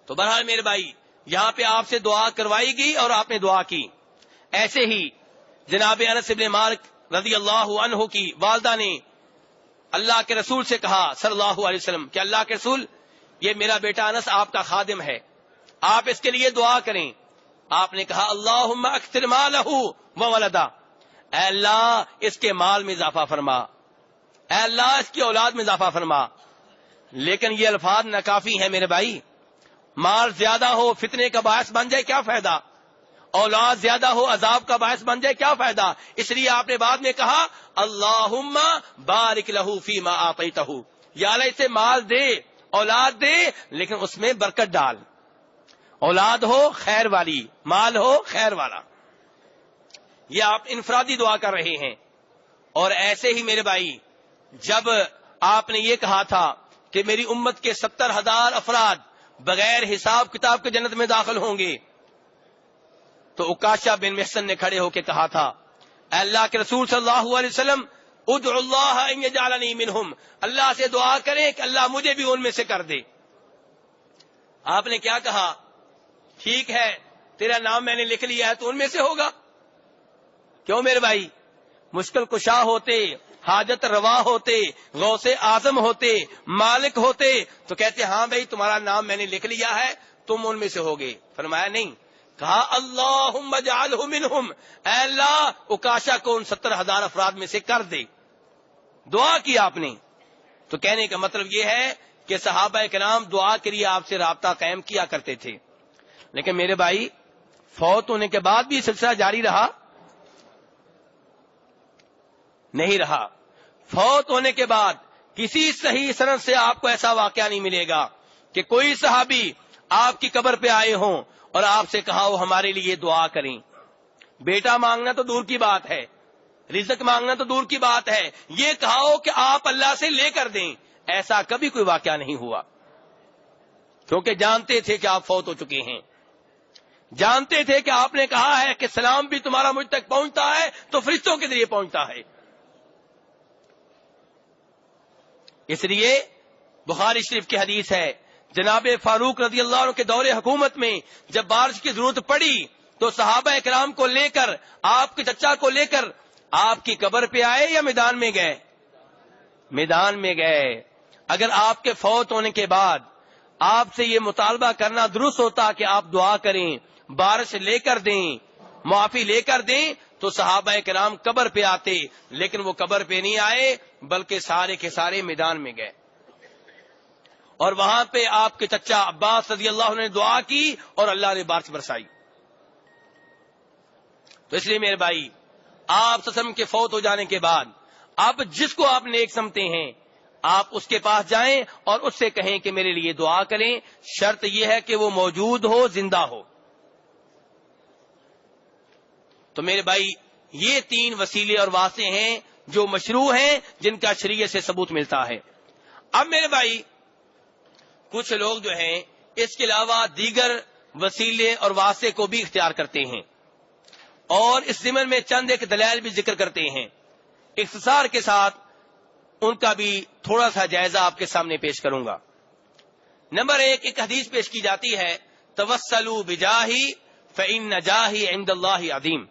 تو بہرحال میرے بھائی یہاں پہ آپ سے دعا کروائی گئی اور آپ نے دعا کی. ایسے ہی جناب انس بن مالک رضی اللہ عنہ کی والدہ نے اللہ کے رسول سے کہا صلی اللہ علیہ وسلم کہ اللہ کے رسول یہ میرا بیٹا انس آپ کا خادم ہے, آپ اس کے لیے دعا کریں. آپ نے کہا اللہم اکثر مالہ وولدہ, اے اللہ اس کے مال میں اضافہ فرما, اے اللہ اس کی اولاد میں اضافہ فرما. لیکن یہ الفاظ ناکافی ہیں میرے بھائی. مال زیادہ ہو فتنے کا باعث بن جائے کیا فائدہ, اولاد زیادہ ہو عذاب کا باعث بن جائے کیا فائدہ. اس لیے آپ نے بعد میں کہا اللہم بارک لہ فیما آتیتہ, یا اللہ اسے مال دے اولاد دے لیکن اس میں برکت ڈال, اولاد ہو خیر والی مال ہو خیر والا. یہ آپ انفرادی دعا کر رہے ہیں. اور ایسے ہی میرے بھائی جب آپ نے یہ کہا تھا کہ میری امت کے 70,000 افراد بغیر حساب کتاب کے جنت میں داخل ہوں گے, تو عکاشہ بن محصن نے کھڑے ہو کے کہا تھا اے اللہ کے رسول صلی اللہ علیہ وسلم ادعو اللہ ان یجعلنی منہم, اللہ سے دعا کریں کہ اللہ مجھے بھی ان میں سے کر دے. آپ نے کیا کہا, ٹھیک ہے تیرا نام میں نے لکھ لیا ہے تو ان میں سے ہوگا. کیوں میرے بھائی, مشکل کشا ہوتے, حاجت روا ہوتے, غوث اعظم ہوتے, مالک ہوتے تو کہتے ہاں بھائی تمہارا نام میں نے لکھ لیا ہے تم ان میں سے ہوگے. فرمایا نہیں, کہا اللہم اجعلہ منہم, اے اللہ عکاشہ کو ان 70,000 افراد میں سے کر دے. دعا کی آپ نے. تو کہنے کا مطلب یہ ہے کہ صحابہ کرام دعا کے لیے آپ سے رابطہ قائم کیا کرتے تھے. لیکن میرے بھائی فوت ہونے کے بعد بھی سلسلہ جاری رہا نہیں رہا. فوت ہونے کے بعد کسی صحیح سند سے آپ کو ایسا واقعہ نہیں ملے گا کہ کوئی صحابی آپ کی قبر پہ آئے ہوں اور آپ سے کہا وہ ہمارے لیے دعا کریں. بیٹا مانگنا تو دور کی بات ہے, رزق مانگنا تو دور کی بات ہے, یہ کہا ہو کہ آپ اللہ سے لے کر دیں, ایسا کبھی کوئی واقعہ نہیں ہوا. کیونکہ جانتے تھے کہ آپ فوت ہو چکے ہیں, جانتے تھے کہ آپ نے کہا ہے کہ سلام بھی تمہارا مجھ تک پہنچتا ہے تو فرشتوں کے ذریعے پہنچتا ہے. اس لیے بخاری شریف کی حدیث ہے, جناب فاروق رضی اللہ عنہ کے دور حکومت میں جب بارش کی ضرورت پڑی تو صحابہ اکرام کو لے کر, آپ کے چچا کو لے کر آپ کی قبر پہ آئے یا میدان میں گئے؟ میدان میں گئے. اگر آپ کے فوت ہونے کے بعد آپ سے یہ مطالبہ کرنا درست ہوتا کہ آپ دعا کریں, بارش لے کر دیں, معافی لے کر دیں, تو صحابہ کرام قبر پہ آتے, لیکن وہ قبر پہ نہیں آئے بلکہ سارے کے سارے میدان میں گئے. اور وہاں پہ آپ کے چچا عباس رضی اللہ عنہ نے دعا کی اور اللہ نے بارش برسائی. تو اس لیے میرے بھائی آپ سسم کے فوت ہو جانے کے بعد اب جس کو آپ نیک سمتے ہیں آپ اس کے پاس جائیں اور اس سے کہیں کہ میرے لیے دعا کریں. شرط یہ ہے کہ وہ موجود ہو, زندہ ہو. تو میرے بھائی یہ 3 وسیلے اور واسطے ہیں جو مشروع ہیں, جن کا شریعت سے ثبوت ملتا ہے. اب میرے بھائی کچھ لوگ جو ہیں اس کے علاوہ دیگر وسیلے اور واسطے کو بھی اختیار کرتے ہیں اور اس ضمن میں چند ایک دلائل بھی ذکر کرتے ہیں. اختصار کے ساتھ ان کا بھی تھوڑا سا جائزہ آپ کے سامنے پیش کروں گا. نمبر 1, ایک حدیث پیش کی جاتی ہے توسلوا بجاہی فإن جاہی عند اللہ عظیم,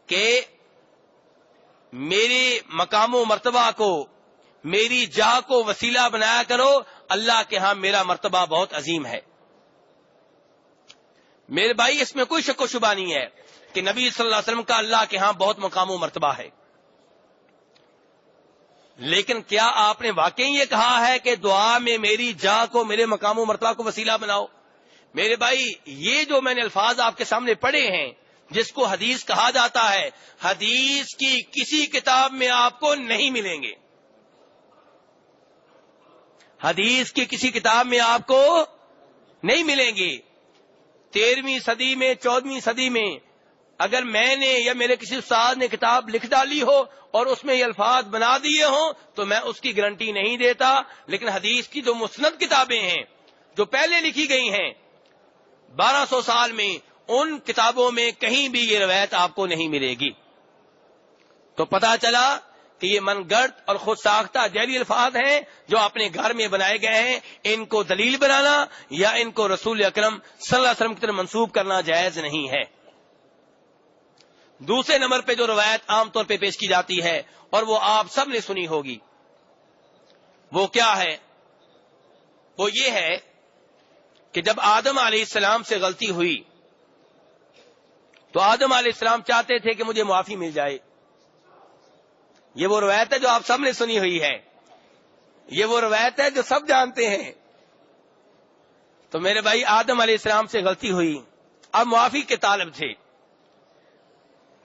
کہ میری مقام و مرتبہ کو, میری جاہ کو وسیلہ بنایا کرو, اللہ کے ہاں میرا مرتبہ بہت عظیم ہے. میرے بھائی اس میں کوئی شک و شبہ نہیں ہے کہ نبی صلی اللہ علیہ وسلم کا اللہ کے ہاں بہت مقام و مرتبہ ہے. لیکن کیا آپ نے واقعی یہ کہا ہے کہ دعا میں میری جاہ کو, میرے مقام و مرتبہ کو وسیلہ بناؤ؟ میرے بھائی یہ جو میں نے الفاظ آپ کے سامنے پڑھے ہیں جس کو حدیث کہا جاتا ہے, حدیث کی کسی کتاب میں آپ کو نہیں ملیں گے. حدیث کی کسی کتاب میں آپ کو نہیں ملیں گے. 13ویں صدی میں, 14ویں صدی میں اگر میں نے یا میرے کسی استاد نے کتاب لکھ ڈالی ہو اور اس میں یہ الفاظ بنا دیے ہوں تو میں اس کی گارنٹی نہیں دیتا. لیکن حدیث کی جو مسند کتابیں ہیں جو پہلے لکھی گئی ہیں 1200 سال میں, ان کتابوں میں کہیں بھی یہ روایت آپ کو نہیں ملے گی. تو پتا چلا کہ یہ من گڑھ اور خود ساختہ جعلی الفاظ ہیں جو اپنے گھر میں بنائے گئے ہیں، ان کو دلیل بنانا یا ان کو رسول اکرم صلی اللہ علیہ وسلم کی طرف منسوب کرنا جائز نہیں ہے۔ دوسرے نمبر پہ جو روایت عام طور پہ پیش کی جاتی ہے اور وہ آپ سب نے سنی ہوگی، وہ کیا ہے؟ وہ یہ ہے کہ جب آدم علیہ السلام سے غلطی ہوئی تو آدم علیہ السلام چاہتے تھے کہ مجھے معافی مل جائے۔ یہ وہ روایت ہے جو آپ سب نے سنی ہوئی ہے، یہ وہ روایت ہے جو سب جانتے ہیں۔ تو میرے بھائی، آدم علیہ السلام سے غلطی ہوئی، اب معافی کے طالب تھے،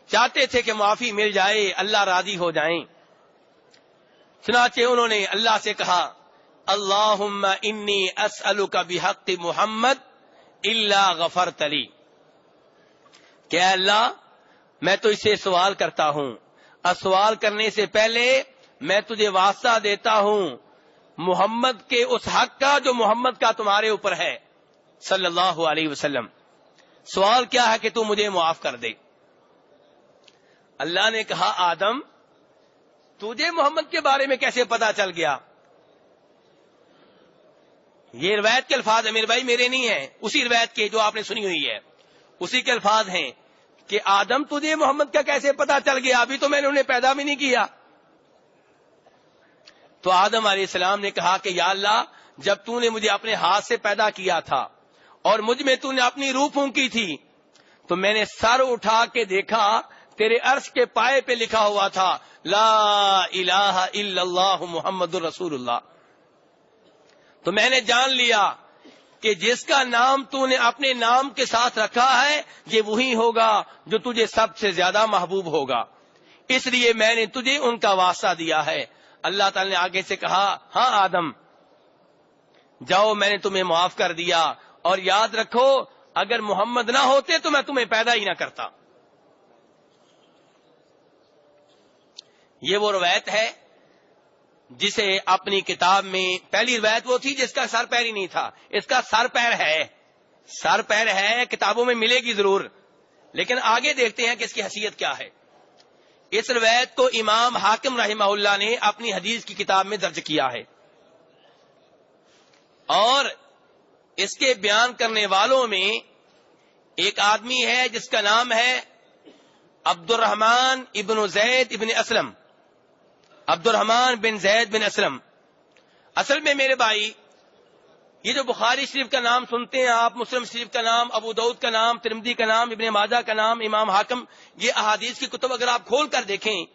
چاہتے تھے کہ معافی مل جائے، اللہ راضی ہو جائیں۔ چنانچہ انہوں نے اللہ سے کہا، اللہم انی اسألک بحق محمد الا غفرت لی، کہ اے اللہ میں تو اسے سوال کرتا ہوں، اور سوال کرنے سے پہلے میں تجھے واسطہ دیتا ہوں محمد کے اس حق کا جو محمد کا تمہارے اوپر ہے صلی اللہ علیہ وسلم۔ سوال کیا ہے کہ تو مجھے معاف کر دے۔ اللہ نے کہا، آدم تجھے محمد کے بارے میں کیسے پتا چل گیا؟ یہ روایت کے الفاظ ہیں میرے بھائی، میرے نہیں ہیں، اسی روایت کے جو آپ نے سنی ہوئی ہے، اسی کے الفاظ ہیں کہ آدم تجھے محمد کا کیسے پتا چل گیا؟ ابھی تو میں نے انہیں پیدا بھی نہیں کیا۔ تو آدم علیہ السلام نے کہا کہ یا اللہ، جب تو نے مجھے اپنے ہاتھ سے پیدا کیا تھا اور مجھ میں تو نے اپنی روح پھونکی تھی، تو میں نے سر اٹھا کے دیکھا تیرے عرش کے پائے پہ لکھا ہوا تھا لا الہ الا اللہ محمد الرسول اللہ۔ تو میں نے جان لیا کہ جس کا نام تو نے اپنے نام کے ساتھ رکھا ہے یہ وہی ہوگا جو تجھے سب سے زیادہ محبوب ہوگا، اس لیے میں نے تجھے ان کا واسطہ دیا ہے۔ اللہ تعالی نے آگے سے کہا، ہاں آدم جاؤ، میں نے تمہیں معاف کر دیا، اور یاد رکھو اگر محمد نہ ہوتے تو میں تمہیں پیدا ہی نہ کرتا۔ یہ وہ روایت ہے جسے اپنی کتاب میں، پہلی روایت وہ تھی جس کا سر پیر ہی نہیں تھا، اس کا سر پیر ہے، سر پیر ہے، کتابوں میں ملے گی ضرور، لیکن آگے دیکھتے ہیں کہ اس کی حیثیت کیا ہے۔ اس روایت کو امام حاکم رحمہ اللہ نے اپنی حدیث کی کتاب میں درج کیا ہے، اور اس کے بیان کرنے والوں میں ایک آدمی ہے جس کا نام ہے عبد الرحمن ابن زید ابن اسلم، عبد الرحمن بن زید بن اسلم۔ اصل میں میرے بھائی، یہ جو بخاری شریف کا نام سنتے ہیں آپ، مسلم شریف کا نام، ابو داؤد کا نام، ترمذی کا نام، ابن ماجہ کا نام، امام حاکم، یہ احادیث کی کتب اگر آپ کھول کر دیکھیں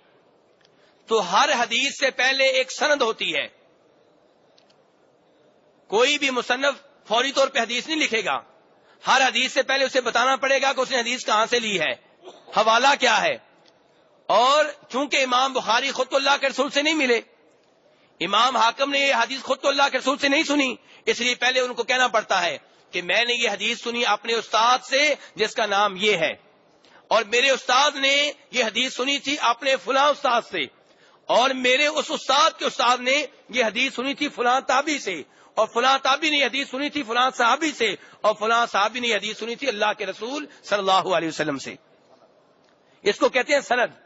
تو ہر حدیث سے پہلے ایک سند ہوتی ہے۔ کوئی بھی مصنف فوری طور پہ حدیث نہیں لکھے گا، ہر حدیث سے پہلے اسے بتانا پڑے گا کہ اس نے حدیث کہاں سے لی ہے، حوالہ کیا ہے۔ اور چونکہ امام بخاری خود اللہ کے رسول سے نہیں ملے، امام حاکم نے یہ حدیث خود اللہ کے رسول سے نہیں سنی، اس لیے پہلے ان کو کہنا پڑتا ہے کہ میں نے یہ حدیث سنی اپنے استاد سے جس کا نام یہ ہے، اور میرے استاد نے یہ حدیث سنی تھی اپنے فلاں استاد سے، اور میرے اس استاد کے استاد نے یہ حدیث سنی تھی فلاں تابعی سے، اور فلاں تابعی نے حدیث سنی تھی فلاں صحابی سے، اور فلاں صحابی نے حدیث سنی تھی اللہ کے رسول صلی اللہ علیہ وسلم سے۔ اس کو کہتے ہیں سند۔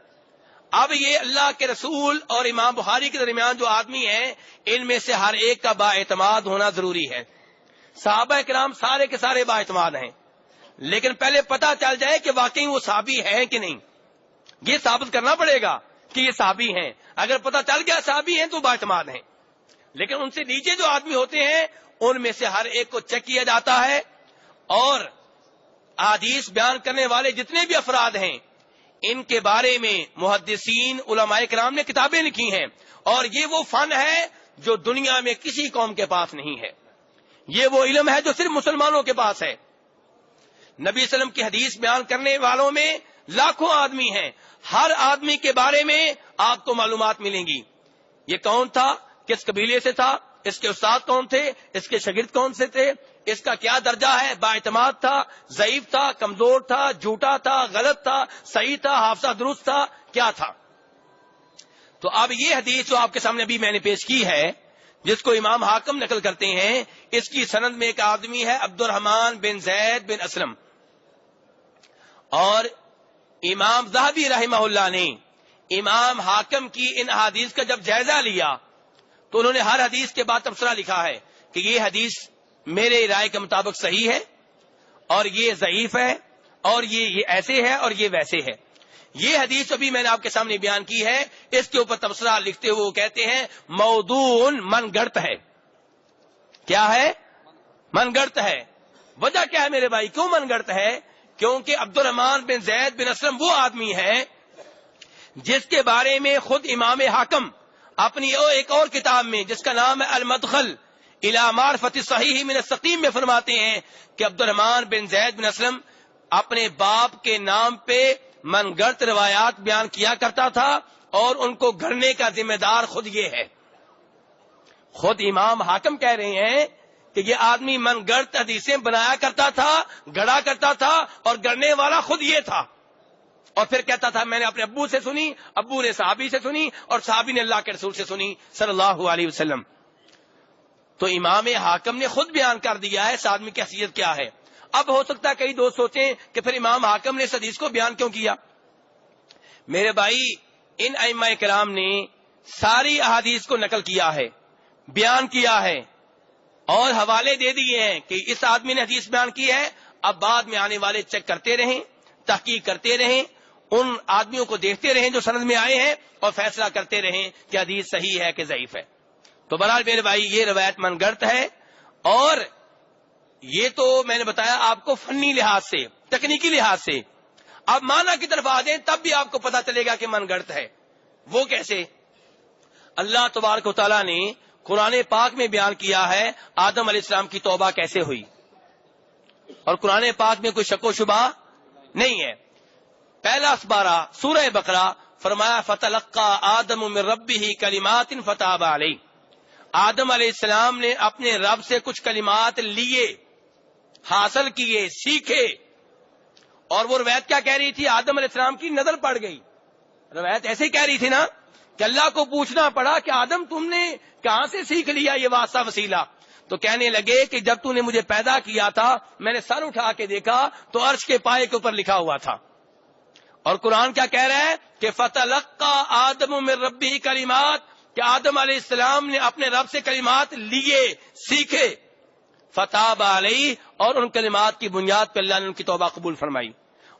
اب یہ اللہ کے رسول اور امام بخاری کے درمیان جو آدمی ہیں، ان میں سے ہر ایک کا با اعتماد ہونا ضروری ہے۔ صحابہ کرام سارے کے سارے با اعتماد ہیں، لیکن پہلے پتہ چل جائے کہ واقعی وہ صحابی ہیں کہ نہیں، یہ ثابت کرنا پڑے گا کہ یہ صحابی ہیں۔ اگر پتہ چل گیا صحابی ہیں تو با اعتماد ہیں، لیکن ان سے نیچے جو آدمی ہوتے ہیں ان میں سے ہر ایک کو چیک کیا جاتا ہے، اور احادیث بیان کرنے والے جتنے بھی افراد ہیں ان کے بارے میں محدثین علماء کرام نے کتابیں لکھی ہیں، اور یہ وہ فن ہے جو دنیا میں کسی قوم کے پاس نہیں ہے، یہ وہ علم ہے جو صرف مسلمانوں کے پاس ہے۔ نبی صلی اللہ علیہ وسلم کی حدیث بیان کرنے والوں میں لاکھوں آدمی ہیں، ہر آدمی کے بارے میں آپ کو معلومات ملیں گی، یہ کون تھا، کس قبیلے سے تھا، اس کے استاد کون تھے، اس کے شاگرد کون سے تھے، اس کا کیا درجہ ہے، بااعتماد تھا، ضعیف تھا، کمزور تھا، جھوٹا تھا، غلط تھا، صحیح تھا، حافظہ درست تھا، کیا تھا۔ تو اب یہ حدیث جو آپ کے سامنے ابھی میں نے پیش کی ہے، جس کو امام حاکم نقل کرتے ہیں، اس کی سند میں ایک آدمی ہے عبد الرحمن بن زید بن اسلم، اور امام ذہبی رحمہ اللہ نے امام حاکم کی ان احادیث کا جب جائزہ لیا تو انہوں نے ہر حدیث کے بعد تبصرہ لکھا ہے کہ یہ حدیث میرے رائے کے مطابق صحیح ہے اور یہ ضعیف ہے اور یہ ایسے ہے اور یہ ویسے ہے. یہ حدیث ابھی میں نے آپ کے سامنے بیان کی ہے, اس کے اوپر تبصرہ لکھتے ہوئے وہ کہتے ہیں موضوع من گڑت ہے. کیا ہے؟ من گڑت ہے. وجہ کیا ہے میرے بھائی, کیوں من گڑت ہے؟ کیونکہ عبد الرحمن بن زید بن اسلم وہ آدمی ہے جس کے بارے میں خود امام حاکم اپنی ایک اور کتاب میں جس کا نام ہے المدخل الی معرفت الصحیح من السقیم میں فرماتے ہیں کہ عبد الرحمن بن زید بن اسلم اپنے باپ کے نام پہ من گڑت روایات بیان کیا کرتا تھا اور ان کو گھڑنے کا ذمہ دار خود یہ ہے. خود امام حاکم کہہ رہے ہیں کہ یہ آدمی من گڑت حدیثیں بنایا کرتا تھا, گڑا کرتا تھا, اور گڑنے والا خود یہ تھا. اور پھر کہتا تھا میں نے اپنے ابو سے سنی, ابو نے صحابی سے سنی, اور صحابی نے اللہ کے رسول سے سنی صلی اللہ علیہ وسلم. تو امام حاکم نے خود بیان کر دیا ہے اس آدمی کی حیثیت کیا ہے. اب ہو سکتا ہے کئی دوست سوچیں کہ پھر امام حاکم نے اس حدیث کو بیان کیوں کیا. میرے بھائی, ان ائمہ کرام نے ساری احادیث کو نقل کیا ہے, بیان کیا ہے, اور حوالے دے دیے ہیں کہ اس آدمی نے حدیث بیان کی ہے. اب بعد میں آنے والے چیک کرتے رہیں, تحقیق کرتے رہیں, ان آدمیوں کو دیکھتے رہیں جو سند میں آئے ہیں, اور فیصلہ کرتے رہیں کہ حدیث صحیح ہے کہ ضعیف ہے. تو بہرحال میرے بھائی یہ روایت من گڑت ہے, اور یہ تو میں نے بتایا آپ کو فنی لحاظ سے, تکنیکی لحاظ سے. اب معنی کی طرف آ جائیں تب بھی آپ کو پتا چلے گا کہ من گڑت ہے. وہ کیسے؟ اللہ تبارک و تعالیٰ نے قرآن پاک میں بیان کیا ہے آدم علیہ السلام کی توبہ کیسے ہوئی, اور قرآن پاک میں کوئی شک و شبہ نہیں ہے. پہلا اسبارہ سورہ بقرہ فرمایا فتلقى آدم من ربه کلمات فتاب علیہ. آدم علیہ السلام نے اپنے رب سے کچھ کلمات لیے, حاصل کیے, سیکھے. اور وہ روایت کیا کہہ رہی تھی؟ آدم علیہ السلام کی نظر پڑ گئی. روایت ایسے ہی کہہ رہی تھی نا کہ اللہ کو پوچھنا پڑا کہ آدم تم نے کہاں سے سیکھ لیا یہ واسطہ وسیلہ؟ تو کہنے لگے کہ جب تو نے مجھے پیدا کیا تھا میں نے سر اٹھا کے دیکھا تو عرش کے پائے کے اوپر لکھا ہوا تھا. اور قرآن کیا کہہ رہا ہے کہ فتلقى آدم من ربه کلمات, کہ آدم علیہ السلام نے اپنے رب سے کلمات لیے, سیکھے. فتاب علیہ, اور ان کلمات کی بنیاد پر اللہ نے ان کی توبہ قبول فرمائی.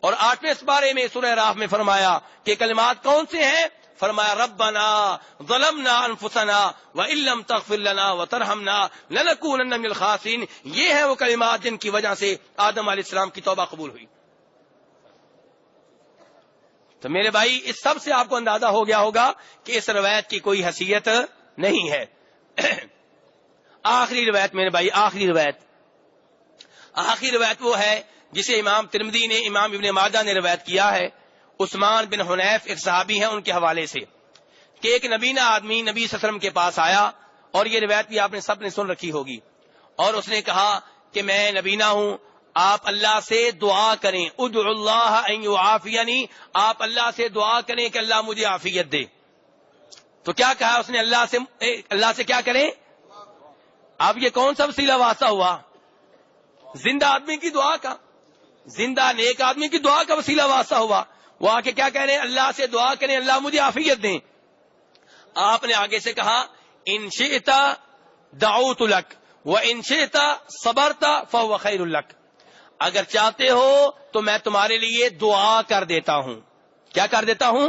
اور 8ویں سپارے میں سورہ راف میں فرمایا کہ کلمات کون سے ہیں؟ فرمایا ربنا ظلمنا انفسنا وان لم تغفر لنا وترحمنا لنکونن من الخاسرین. یہ ہیں وہ کلمات جن کی وجہ سے آدم علیہ السلام کی توبہ قبول ہوئی. تو میرے بھائی اس سب سے آپ کو اندازہ ہو گیا ہوگا کہ اس روایت کی کوئی حیثیت نہیں ہے. آخری روایت میرے بھائی, آخری روایت وہ ہے جسے امام ترمذی نے, امام ابن ماجہ نے روایت کیا ہے. عثمان بن حنیف ایک صحابی ہیں, ان کے حوالے سے کہ ایک نبینہ آدمی نبی صلی اللہ علیہ وسلم کے پاس آیا, اور یہ روایت بھی آپ نے سب نے سن رکھی ہوگی. اور اس نے کہا کہ میں نبینہ ہوں, آپ اللہ سے دعا کریں, ادعوا اللہ ان یعافینی, آپ اللہ سے دعا کریں کہ اللہ مجھے عافیت دے. تو کیا کہا اس نے؟ اللہ سے کیا کریں؟ اب یہ کون سا وسیلہ واسطہ ہوا؟ زندہ آدمی کی دعا کا, زندہ نیک آدمی کی دعا کا وسیلہ واسطہ ہوا. وہ آ کے کیا کہہ رہے ہیں؟ اللہ سے دعا کریں اللہ مجھے عافیت دیں. آپ نے آگے سے کہا ان شئت دعوت لک وان شئت صبرت فهو خیر لک, اگر چاہتے ہو تو میں تمہارے لیے دعا کر دیتا ہوں. کیا کر دیتا ہوں؟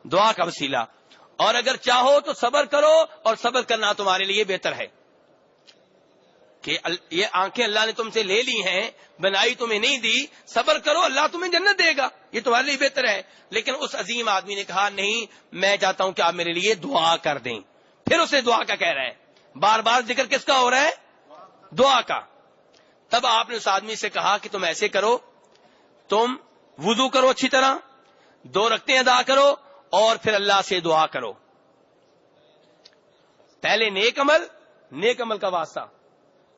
دعا کا وسیلہ. اور اگر چاہو تو صبر کرو, اور صبر کرنا تمہارے لیے بہتر ہے. کہ یہ آنکھیں اللہ نے تم سے لے لی ہیں, بنائی تمہیں نہیں دی, صبر کرو اللہ تمہیں جنت دے گا, یہ تمہارے لیے بہتر ہے. لیکن اس عظیم آدمی نے کہا نہیں, میں چاہتا ہوں کہ آپ میرے لیے دعا کر دیں. پھر اسے دعا کا کہہ رہا ہے, بار بار ذکر کس کا ہو رہا ہے؟ دعا کا. تب آپ نے اس آدمی سے کہا کہ تم ایسے کرو, تم وضو کرو اچھی طرح, 2 رکعتیں ادا کرو, اور پھر اللہ سے دعا کرو. پہلے نیک عمل کا واسطہ,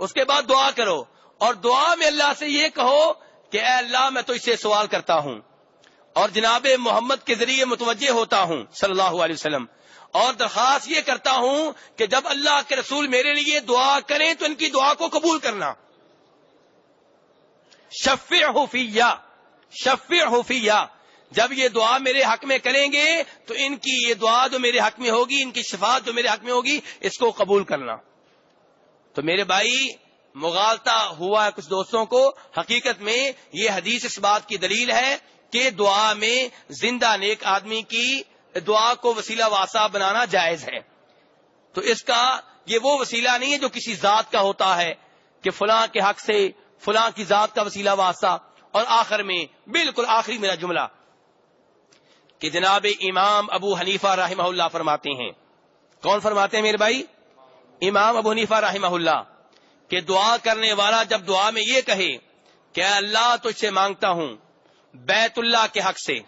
اس کے بعد دعا کرو, اور دعا میں اللہ سے یہ کہو کہ اے اللہ میں تو اس سے سوال کرتا ہوں اور جناب محمد کے ذریعے متوجہ ہوتا ہوں صلی اللہ علیہ وسلم, اور درخواست یہ کرتا ہوں کہ جب اللہ کے رسول میرے لیے دعا کریں تو ان کی دعا کو قبول کرنا. شفعہ فیہ جب یہ دعا میرے حق میں کریں گے تو ان کی یہ دعا جو میرے حق میں ہوگی، ان کی شفاعت جو میرے حق میں ہوگی، اس کو قبول کرنا۔ تو میرے بھائی مغالطہ ہوا ہے کچھ دوستوں کو، حقیقت میں یہ حدیث اس بات کی دلیل ہے کہ دعا میں زندہ نیک آدمی کی دعا کو وسیلہ واسطہ بنانا جائز ہے۔ تو اس کا یہ وہ وسیلہ نہیں ہے جو کسی ذات کا ہوتا ہے کہ فلاں کے حق سے فلاں کی ذات کا وسیلہ واسطہ۔ اور آخر میں بالکل آخری میرا جملہ کہ جناب امام ابو حنیفہ رحمہ اللہ فرماتے ہیں، کون فرماتے ہیں میرے بھائی؟ امام ابو حنیفہ رحمہ اللہ، کہ دعا کرنے والا جب دعا میں یہ کہے کہ اے اللہ تجھ سے مانگتا ہوں بیت اللہ کے حق سے،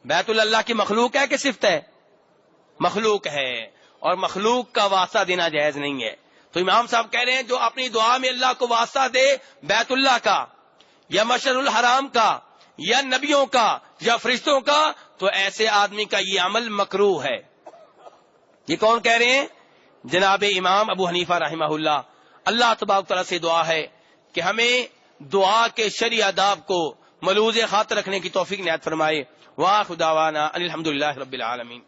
بیت اللہ کی مخلوق ہے کہ صفت ہے؟ مخلوق ہے، اور مخلوق کا واسطہ دینا جائز نہیں ہے۔ تو امام صاحب کہہ رہے ہیں جو اپنی دعا میں اللہ کو واسطہ دے بیت اللہ کا یا مشعر الحرام کا یا نبیوں کا یا فرشتوں کا، تو ایسے آدمی کا یہ عمل مکروہ ہے۔ یہ کون کہہ رہے ہیں؟ جناب امام ابو حنیفہ رحمہ اللہ۔ اللہ تبارک تعالیٰ سے دعا ہے کہ ہمیں دعا کے شرعی آداب کو ملوز خاطر رکھنے کی توفیق عنایت فرمائے۔ وآخر دعوانا ان الحمدللہ رب العالمین۔